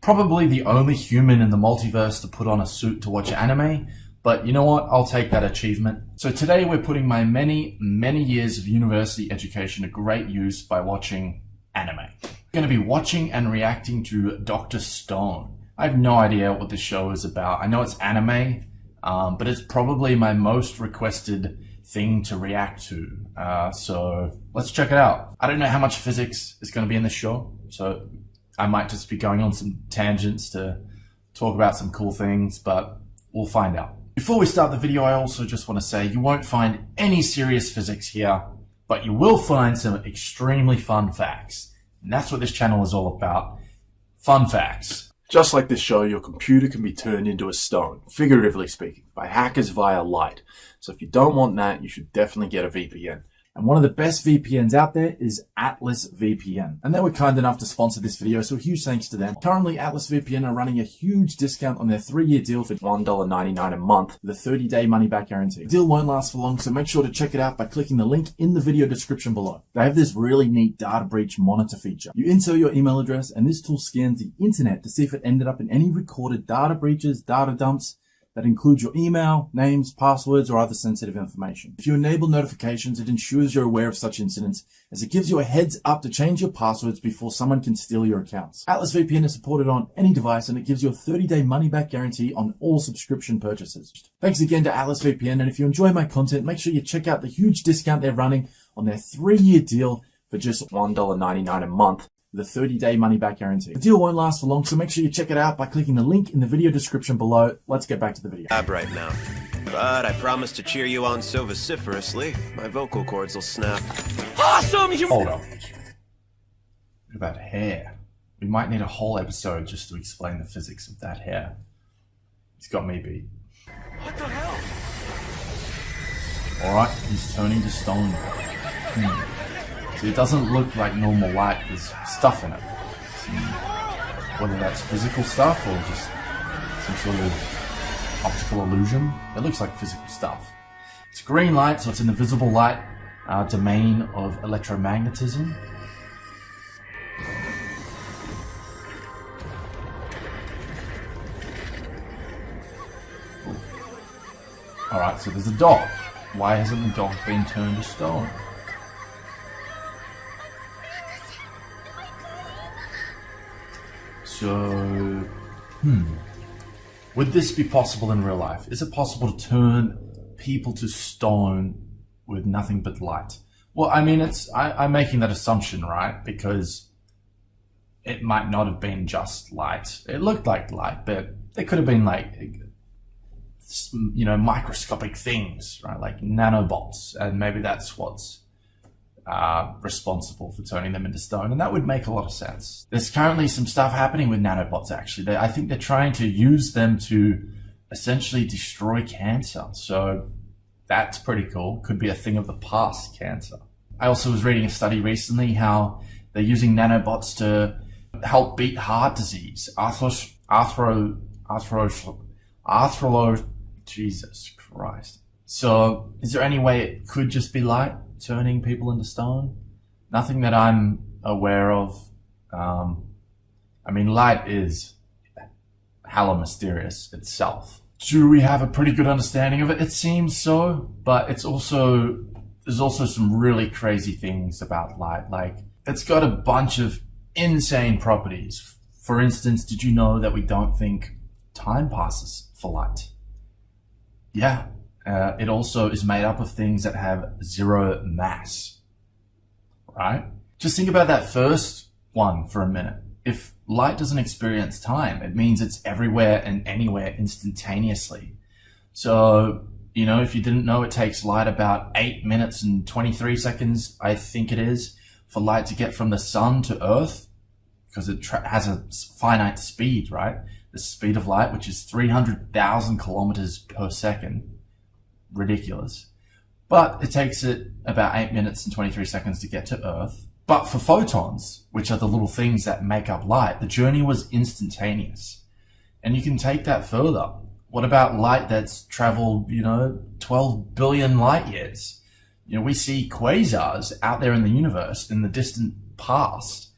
Probably the only human in the multiverse to put on a suit to watch anime, but you know what? I'll take that achievement. So today we're putting my many years of university education to great use by watching anime. I'm going to be watching and reacting to Dr. Stone. I have no idea what this show is about. I know it's anime, but it's probably my most requested thing to react to. So let's check it out. I don't know how much physics is going to be in this show, so I might just be going on some tangents to talk about some cool things, but we'll find out. Before we start the video, I also just want to say you won't find any serious physics here, but you will find some extremely fun facts. And that's what this channel is all about. Fun facts. Just like this show, your computer can be turned into a stone, figuratively speaking, by hackers via light. So if you don't want that, you should definitely get a VPN. And one of the best VPNs out there is Atlas VPN. And they were kind enough to sponsor this video, so a huge thanks to them. Currently, Atlas VPN are running a huge discount on their 3-year deal for $1.99 a month with a 30-day money-back guarantee. The deal won't last for long, so make sure to check it out by clicking the link in the video description below. They have this really neat data breach monitor feature. You insert your email address, and this tool scans the internet to see if it ended up in any recorded data breaches, data dumps, that includes your email, names, passwords, or other sensitive information. If you enable notifications, it ensures you're aware of such incidents, as it gives you a heads up to change your passwords before someone can steal your accounts. Atlas VPN is supported on any device, and it gives you a 30-day money-back guarantee on all subscription purchases. Thanks again to Atlas VPN, and if you enjoy my content, make sure you check out the huge discount they're running on their 3-year deal for just $1.99 a month. The 30-day money-back guarantee. The deal won't last for long, so make sure you check it out by clicking the link in the video description below. Let's get back to the video. Right now. But I promise to cheer you on so vociferously, my vocal cords will snap. Awesome! Hold on. What about hair? We might need a whole episode just to explain the physics of that hair. He's got me beat. What the hell? Alright, he's turning to stone. So it doesn't look like normal light, there's stuff in it. Whether that's physical stuff or just some sort of optical illusion, it looks like physical stuff. It's green light, so it's in the visible light domain of electromagnetism. Alright, so there's a dog. Why hasn't the dog been turned to stone? So, would this be possible in real life? Is it possible to turn people to stone with nothing but light? Well, I mean, I'm making that assumption, right? Because it might not have been just light. It looked like light, but there could have been like, you know, microscopic things, right? Like nanobots, and maybe that's what's responsible for turning them into stone, and that would make a lot of sense. There's currently some stuff happening with nanobots, actually. I think they're trying to use them to essentially destroy cancer, so that's pretty cool. Could be a thing of the past, cancer. I also was reading a study recently how they're using nanobots to help beat heart disease. Jesus Christ. So is there any way it could just be light turning people into stone? Nothing that I'm aware of. I mean, light is hella mysterious itself. Do we have a pretty good understanding of it? It seems so, but there's also some really crazy things about light. Like, it's got a bunch of insane properties. For instance, did you know that we don't think time passes for light? Yeah. It also is made up of things that have zero mass, right? Just think about that first one for a minute. If light doesn't experience time, it means it's everywhere and anywhere instantaneously. So, you know, if you didn't know, it takes light about 8 minutes and 23 seconds, I think it is, for light to get from the sun to Earth, because it has a finite speed, right? The speed of light, which is 300,000 kilometers per second. Ridiculous. But it takes it about 8 minutes and 23 seconds to get to Earth. But for photons, which are the little things that make up light, the journey was instantaneous. And you can take that further. What about light that's traveled, 12 billion light years? We see quasars out there in the universe in the distant past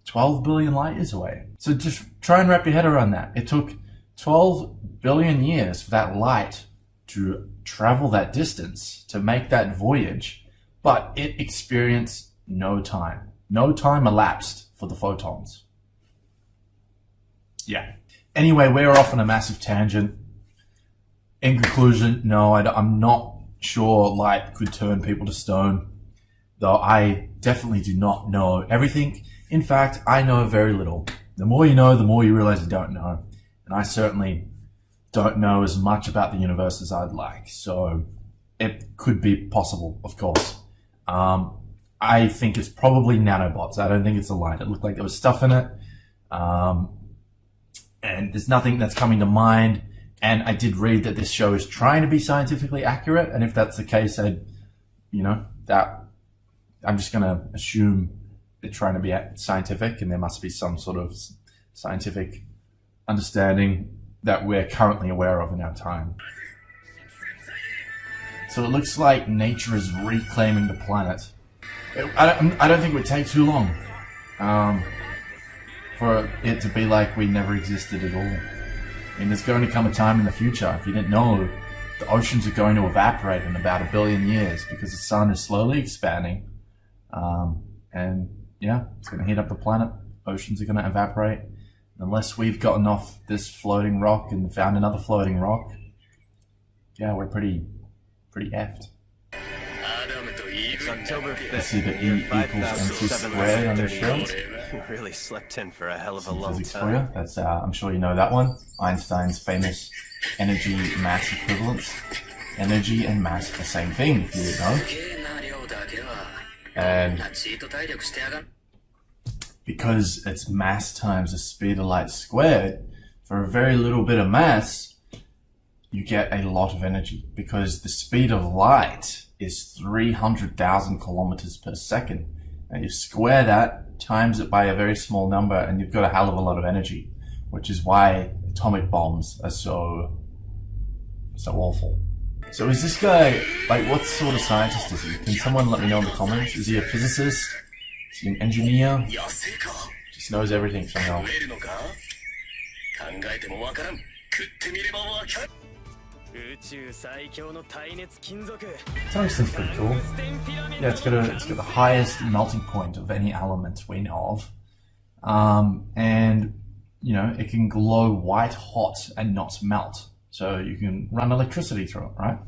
12 billion light years away. So just try and wrap your head around that. It took 12 billion years for that light to travel that distance, to make that voyage, but it experienced no time. No time elapsed for the photons. Yeah. Anyway, we're off on a massive tangent. In conclusion, no, I'm not sure light could turn people to stone, though I definitely do not know everything. In fact, I know very little. The more you know, the more you realize you don't know. And I certainly don't know as much about the universe as I'd like. So it could be possible, of course. I think it's probably nanobots. I don't think it's a light. It looked like there was stuff in it. And there's nothing that's coming to mind. And I did read that this show is trying to be scientifically accurate. And if that's the case, I'm just going to assume they're trying to be scientific, and there must be some sort of scientific understanding that we're currently aware of in our time. So it looks like nature is reclaiming the planet. I don't think it would take too long for it to be like we never existed at all. I mean, there's going to come a time in the future, if you didn't know, the oceans are going to evaporate in about 1 billion years because the sun is slowly expanding. And yeah, it's going to heat up the planet. Oceans are going to evaporate. Unless we've gotten off this floating rock and found another floating rock, yeah, we're pretty effed. It's October 5th. You see the E equals MC squared on the shield. You really slept in for a hell of a Some long physics for time. you. That's I'm sure you know that one. Einstein's famous energy mass equivalence. Energy and mass are the same thing, if you didn't know. And because it's mass times the speed of light squared, for a very little bit of mass, you get a lot of energy. Because the speed of light is 300,000 kilometers per second. And you square that, times it by a very small number, and you've got a hell of a lot of energy. Which is why atomic bombs are so awful. So is this guy, like, what sort of scientist is he? Can someone let me know in the comments? Is he a physicist? Is he an engineer? Just knows everything somehow. Tungsten's pretty cool. Yeah, it's got the highest melting point of any element we know of. And, you know, it can glow white hot and not melt. So you can run electricity through it, right?